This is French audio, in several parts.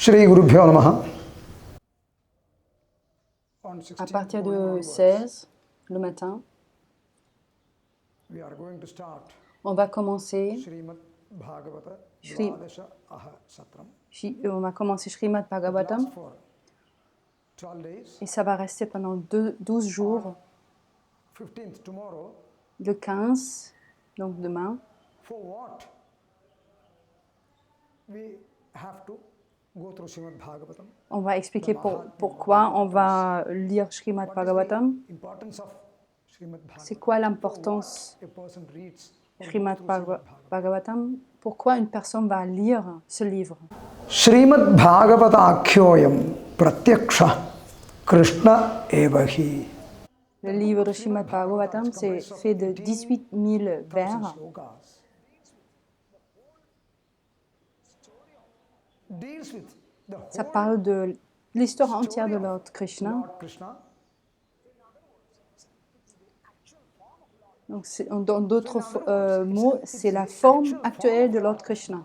Shri Gurubhyo Namaha. À partir de 16, le matin, on va commencer Srimad Bhagavatam et ça va rester pendant 12 jours, le 15, donc demain. On va expliquer pourquoi on va lire Srimad Bhagavatam. C'est quoi l'importance de Srimad Bhagavatam? Pourquoi une personne va lire ce livre? Srimad Bhagavatakyoyam pratyaksha Krishna evahi. Le livre de Srimad Bhagavatam, c'est fait de 18 000 vers. Ça parle de l'histoire entière de Lord Krishna. Donc, dans d'autres mots, c'est la forme actuelle de Lord Krishna.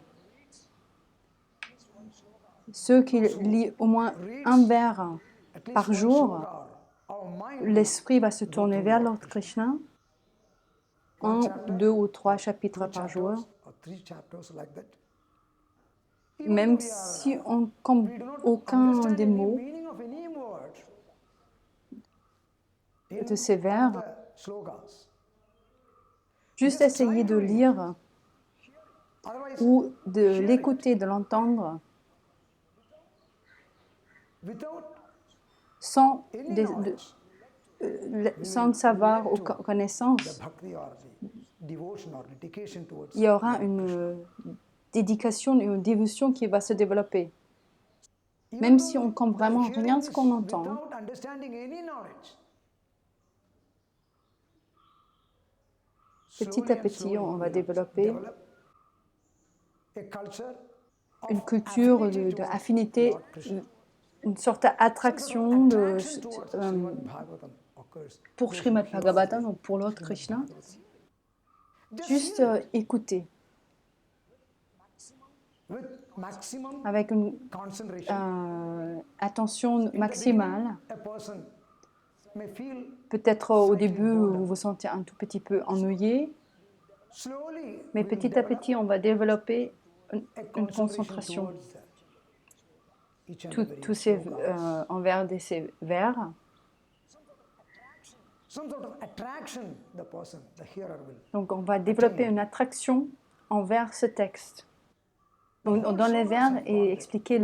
Ceux qui lisent au moins un vers par jour, l'esprit va se tourner vers Lord Krishna, 1, 2 ou 3 chapitres par jour. Même si on ne comprend aucun des mots de ces vers, juste essayer de lire ou de l'écouter, de l'entendre, sans savoir ou connaissance. Il y aura une dédication et une dévotion qui va se développer. Même si on ne comprend vraiment rien de ce qu'on entend, petit à petit, on va développer une culture d'affinité, une sorte d'attraction pour Srimad Bhagavatam, donc pour Lord Krishna. Juste écouter avec une attention maximale. Peut-être au début, vous vous sentez un tout petit peu ennuyé, mais petit à petit, on va développer une concentration. Tous ces envers de ces vers. Donc, on va développer une attraction envers ce texte. Donc, dans les vers et expliquer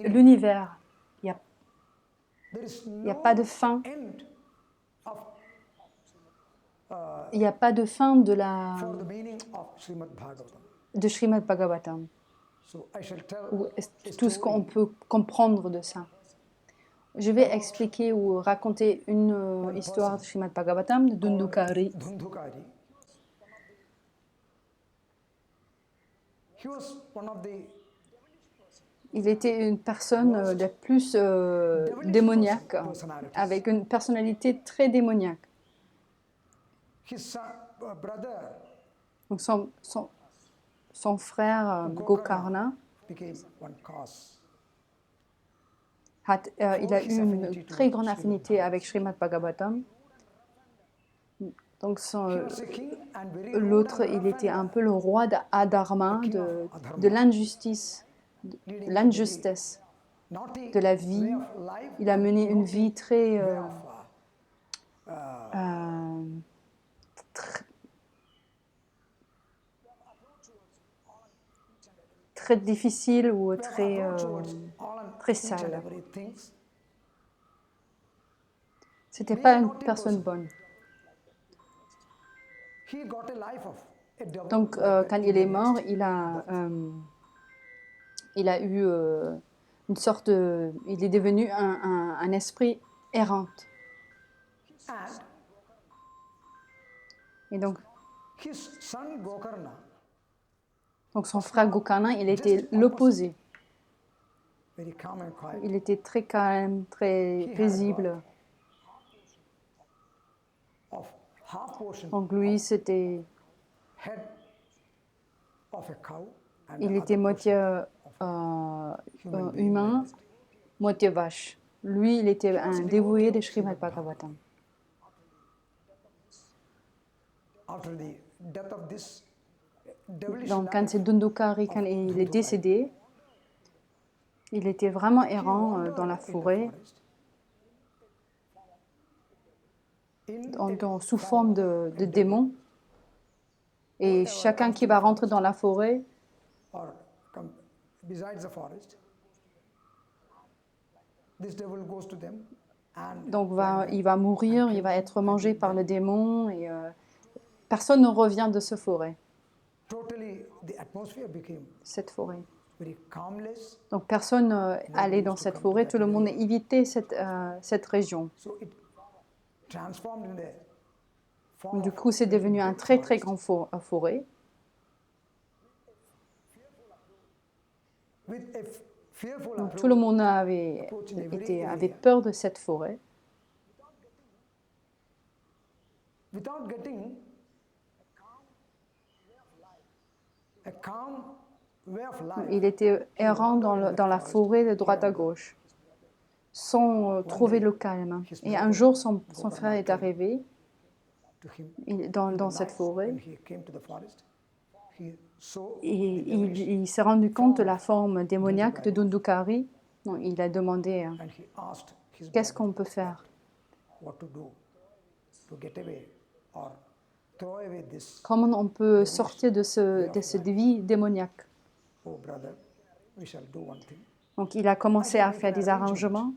l'univers. Il n'y a pas de fin. Il n'y a pas de fin de Srimad Bhagavatam. Ou tout ce qu'on peut comprendre de ça. Je vais expliquer ou raconter une histoire de Srimad Bhagavatam de Dhundhukari. Il était une personne de plus démoniaque, avec une personnalité très démoniaque. Donc son frère Gokarna, il a eu une très grande affinité avec Srimad Bhagavatam. Donc l'autre, il était un peu le roi d'Adharma, de l'injustice, l'injustice de la vie. Il a mené une vie très difficile ou très sale. C'était pas une personne bonne. Donc, quand il est mort, il a eu une sorte de... Il est devenu un esprit errant. Et donc son frère Gokarna, il était l'opposé. Il était très calme, très paisible. Donc lui, il était moitié humain, moitié vache. Lui, il était un dévoué de Srimad Bhagavatam. After the death of this devilish Donc, quand life, c'est Dundukari, quand il est décédé, il était vraiment errant dans la forêt, sous forme de démon. Et chacun qui va rentrer dans la forêt, or besides the forest, this devil goes to them and donc il va mourir, il va être mangé par le démon et personne ne revient de cette forêt. totally the atmosphere became Cette forêt. very calmless. Donc personne allait dans cette forêt, tout le monde évitait cette région. So it transformed in the form Du of coup, c'est devenu un très très grand forêt. with a fearful Donc tout le monde avait peur de cette forêt. without getting a calm way of life. Il était errant dans la forêt de droite à gauche, sans trouver le calme. Et un jour, son frère est arrivé To him, dans cette forêt when he came to the forest, he saw et il s'est rendu compte de la forme démoniaque de Dundukari. Donc, il a demandé and he asked his qu'est-ce brother qu'on peut faire, what to do to get away or throw away this. comment on peut sortir de cette vie démoniaque. Oh brother, we shall do one thing. Donc il a commencé à faire des arrangements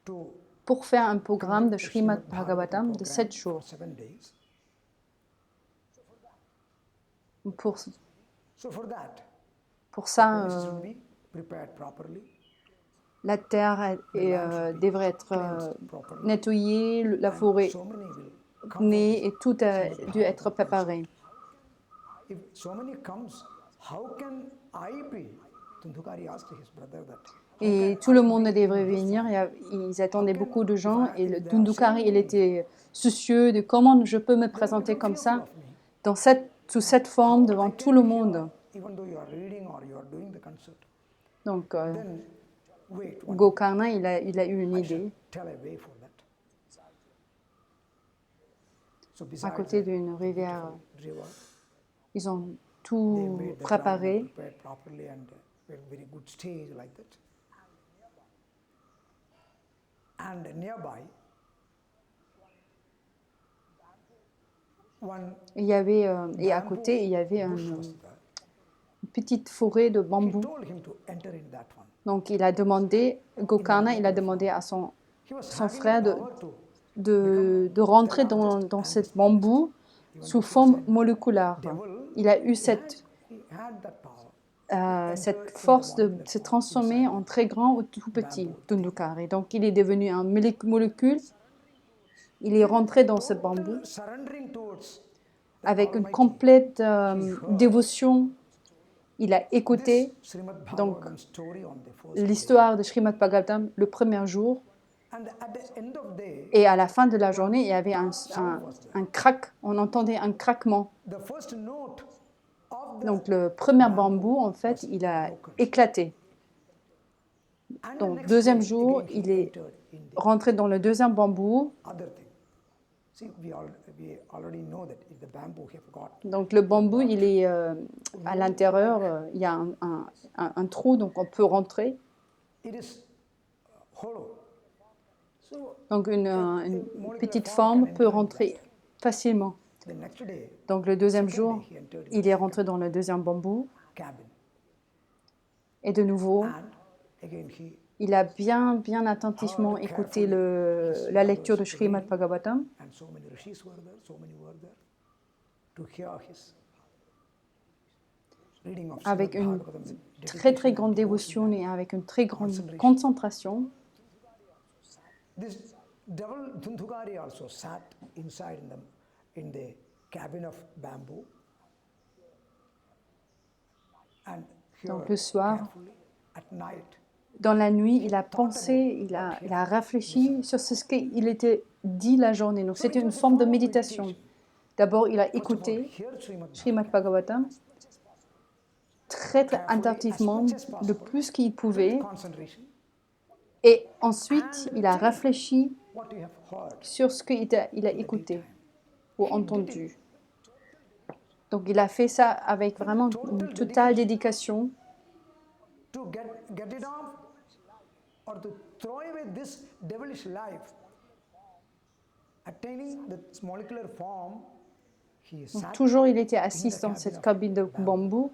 To pour faire un programme de Srimad Bhagavatam de 7 jours. 7 days. Pour So for that, ça, premises should be prepared properly. la terre devrait être nettoyée, la forêt So many will née et tout a dû être préparé. If so many comes, how can I be? Tundukari asked his brother that. Et tout le monde devrait venir. Ils attendaient beaucoup de gens. Et le Dundukari, il était soucieux de comment je peux me présenter comme ça, sous cette forme, devant tout le monde. Even though you are reading or you are doing the concert, Donc, then wait one Gokarna, il a eu une idée. tell a way for that. So À besides côté d'une rivière, river, ils ont they tout made the préparé. ground prepared properly and very good stage like that. And nearby, one Et à côté, il y avait bush was there. une petite forêt de He bambou. told him to enter in that one. Donc, Gokarna, il a demandé à son He was son having frère the power to de rentrer dans cette bambou sous forme moléculaire. Il a eu he had that power. cette force de se transformer en très grand ou tout petit, Dundukari. Donc, il est devenu un molécule. Il est rentré dans ce bambou Surrendering towards avec une complète dévotion. Il a écouté Srimad donc Bhagavatam story on the first l'histoire de Srimad Bhagavatam le premier jour. and at the end of day, Et à la fin de la journée, il y avait un crack. On entendait un craquement. the first note of the Donc, le premier bambou, en fait, il a éclaté. and Donc, the next deuxième day, jour, again, he il est entered in the rentré dans le deuxième bambou. other thing. See, we already know that if the bamboo have got Donc, le bambou, il est à l'intérieur, il y a un trou, donc on peut rentrer. it is hollow. So Donc, une petite forme peut rentrer facilement. the next day, Donc, le deuxième second jour, day, he entered in il est rentré dans le deuxième bambou. cabin Et de nouveau, and again he il a bien attentivement écouté la lecture de Srimad Bhagavatam. and so many rishis were there, so many were there to hear his reading of Avec Srimad une Bhagavatam with très dedication grande and dévotion devotion. et avec une très grande concentration. This devil Dundukari also sat inside in the cabin of bamboo and Donc, heard le soir, carefully at night. dans la nuit, il a pensé, il a réfléchi sur ce qu'il était dit la journée. Donc, c'était une forme de méditation. D'abord, il a écouté Here Srimad Srimad Bhagavatam. très attentivement le plus qu'il pouvait. concentration, Et ensuite, il a réfléchi what you have heard. sur ce qu'il a écouté ou entendu. Donc, il a fait ça avec vraiment une totale dédication. To get it off or to throw away this devilish life, attaining the molecular form, he Donc, sat. toujours, il était assis dans cette cabine de bambou.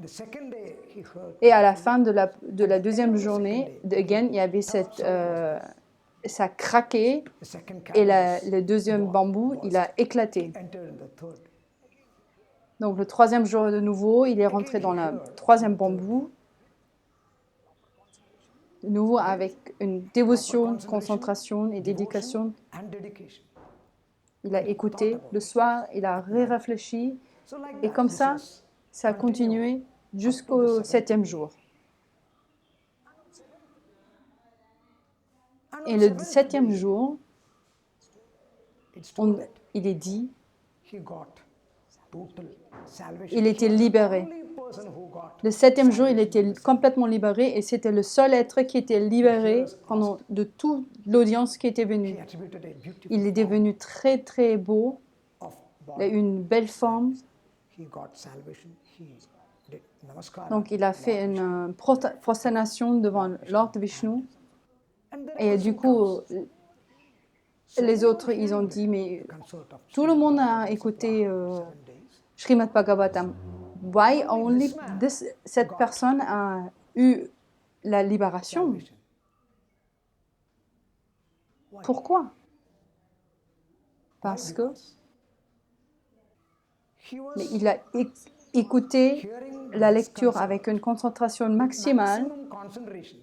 The second day, he heard. Et à la fin de la deuxième journée, again, il y avait ça craquait The second et candle le deuxième bambou, il a éclaté. entered in the third. Donc le troisième jour de nouveau, il est rentré dans le troisième bambou, de nouveau avec une dévotion, concentration et dédication. And dedication. Il a écouté. Le soir, il a réfléchi. So like Et that, comme this ça, was- ça a continué jusqu'au septième jour. and Et on le seventh septième day, jour, it's told that il est dit, he got total salvation. il était He was the libéré. only person who got Le septième jour, il était complètement libéré et c'était le seul être qui était libéré pendant de toute l'audience qui était venue. He attributed a beautiful Il est devenu très très beau, of il a body. eu une belle forme. He got salvation. He did namaskara. Donc il a fait une prosternation devant Lord Vishnu. And then Et du coup, les autres, ils ont dit, mais consort of tout le monde a écouté 7 days. Srimad Bhagavatam. Why only cette personne a eu la libération? Salvation. Pourquoi? Parce que He was mais il a écouté hearing la lecture avec une concentration maximale maximum concentration.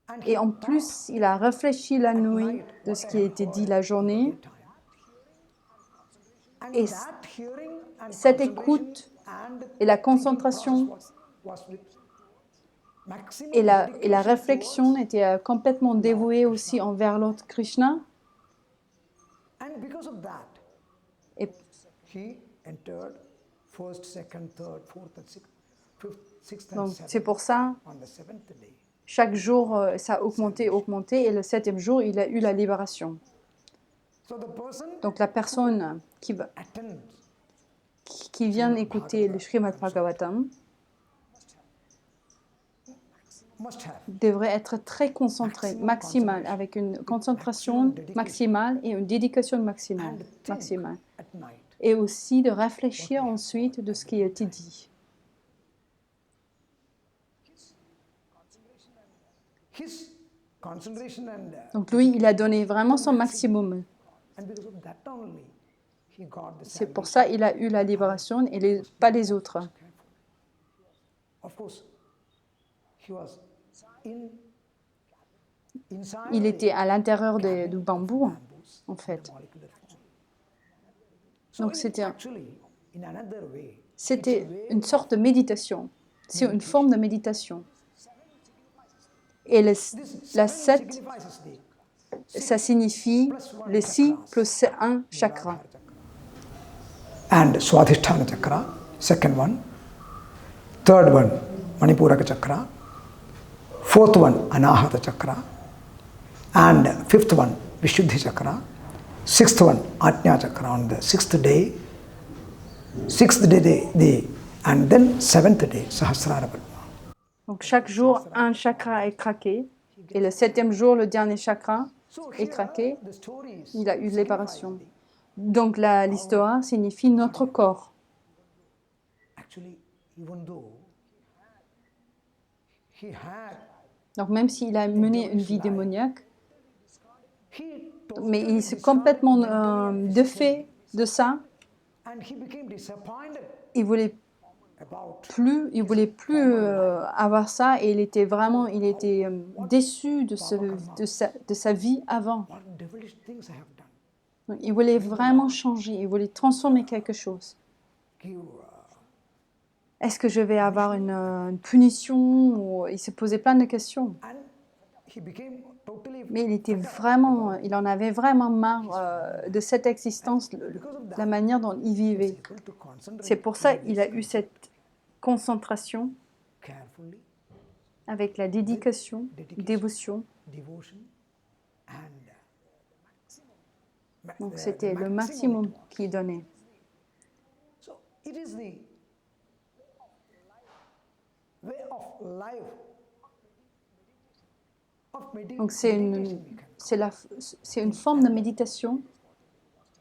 And et en plus, il a réfléchi la nuit de ce qui a été dit la journée. And Et that hearing and cette concentration écoute and et la thinking concentration process was with maximum et la dedication réflexion était complètement dévouée aussi envers l'autre Krishna. towards- and because of that, Et he entered first, second, third, fourth, and sixth, fifth, sixth, and donc, c'est seventh pour ça, on the seventh day. chaque jour, ça a augmenté, augmenté. Et le septième jour, il a eu la libération. So the person Donc, la personne attends qui vient écouter le Srimad Bhagavatam must have devrait être très concentré, maximal, avec une concentration maximale et une dédication maximale. and think at night. Et aussi de réfléchir ensuite de ce qui a été dit. His concentration and Donc lui, il a donné vraiment son maximum. and because of that only, he got the C'est pour salvation. ça qu'il a eu la libération et pas les autres. Of course, he was inside Il the était à l'intérieur du bambou, bamboos, en fait. molecular form. So Donc c'était actually, in another way, c'était une sorte de méditation. C'est une forme de méditation. Et la 7, signifies the ça signifie le 6 plus 1 chakra. and Swadhisthana Chakra, second one. Third one, Manipuraka Chakra. Fourth one, Anahata Chakra. And fifth one, Vishuddhi Chakra. Sixth one, Ajna Chakra on the sixth day. And then seventh day, Sahasrara Padma. Donc chaque jour, un chakra est craqué. Et le septième jour, le dernier chakra est craqué. The stories Il a eu libération. Donc l'histoire signifie notre corps. actually, even though he had, Donc même s'il a mené une vie démoniaque, he mais il s'est complètement défait de ça. and he became disappointed Il voulait about plus avoir ça et il était déçu de sa vie avant. what devilish things I have done. Donc, il voulait vraiment changer, il voulait transformer quelque chose. Give, Est-ce que je vais avoir une punition ou... Il se posait plein de questions. and he became totally Mais il en avait vraiment marre de cette existence, la manière dont il vivait. able to concentrate. C'est pour ça qu'il a eu cette concentration, carefully, avec la dédication, dévotion. devotion, and Donc c'était le maximum qu'il donnait. So it is the way of life of Donc c'est une forme de méditation.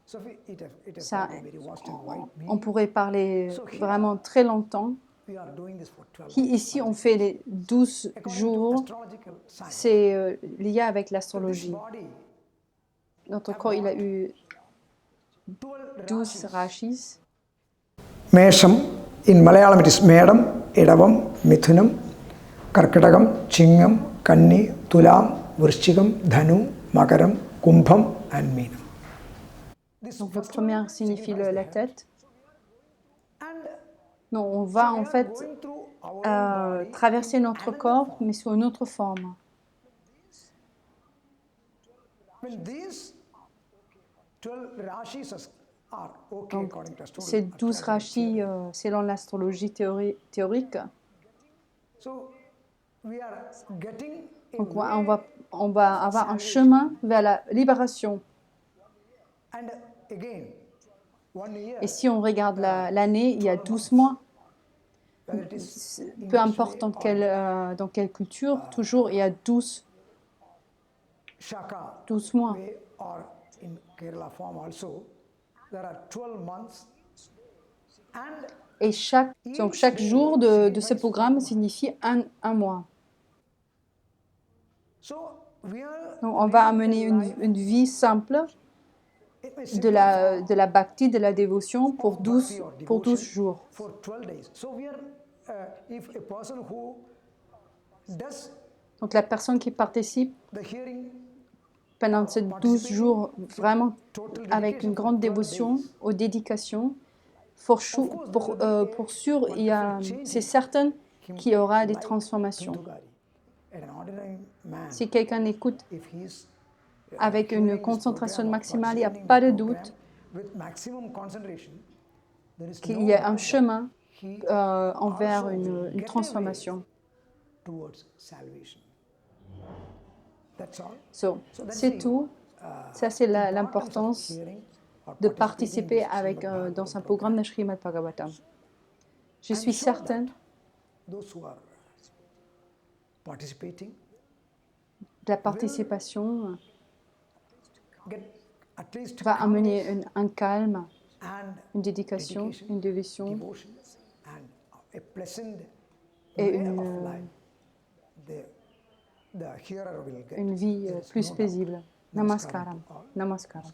So it has Ça, a very vast and wide on meaning. pourrait parler vraiment très longtemps. We are doing this for 12 Ici, on fait les 12 According to jours. astrological science, C'est lié avec this l'astrologie. body, Notre corps, il a eu 12 12 rashis. Mesham, in Malayalam it is Medam, Edavam, Mithunam, Karkadagam, Chingam, Kanni, Tulam, Vrishchigam, Dhanu, Makaram, Kumbham and Meenam. Donc le premier signifie la tête. And Non, on va en fait going through our traverser notre corps, mais sous une autre forme. when these 12 rashis are okay Donc, according to ces 12 rashis, selon l'astrologie théorique, so we are getting in donc way on va avoir un chemin vers la libération. and again 1 year Et si on regarde l'année, il y a 12 mois. whether it is Peu importe dans quelle culture, toujours il y a 12 Shaka 12 mois. way or in Kerala form also there are 12 months and Et chaque jour de ce programme signifie un mois. so we are Donc on va amener une vie simple it may de la bhakti, de la dévotion pour 12 jours. for 12 days. So we are if a person who does Donc la personne qui participe the hearing pendant ces 12 jours vraiment avec une grande dévotion aux dédications, pour sûr, c'est certain qu'il y aura des transformations. Dugari, an ordinary man, Si quelqu'un écoute if he is avec une concentration maximale, il n'y a pas de doute with maximum concentration, there is qu'il no y a un doubt chemin he envers also will une get transformation. towards salvation. That's all. So, c'est tout. Ça, c'est l'importance de participer dans un programme de Srimad Bhagavatam. Je suis certaine Those who are participating que la participation get at least va amener un calme, and une dédication, une dévotion devotion and a pleasant et way of life. The hearer will get. une vie plus paisible. Namaskaram. Namaskaram.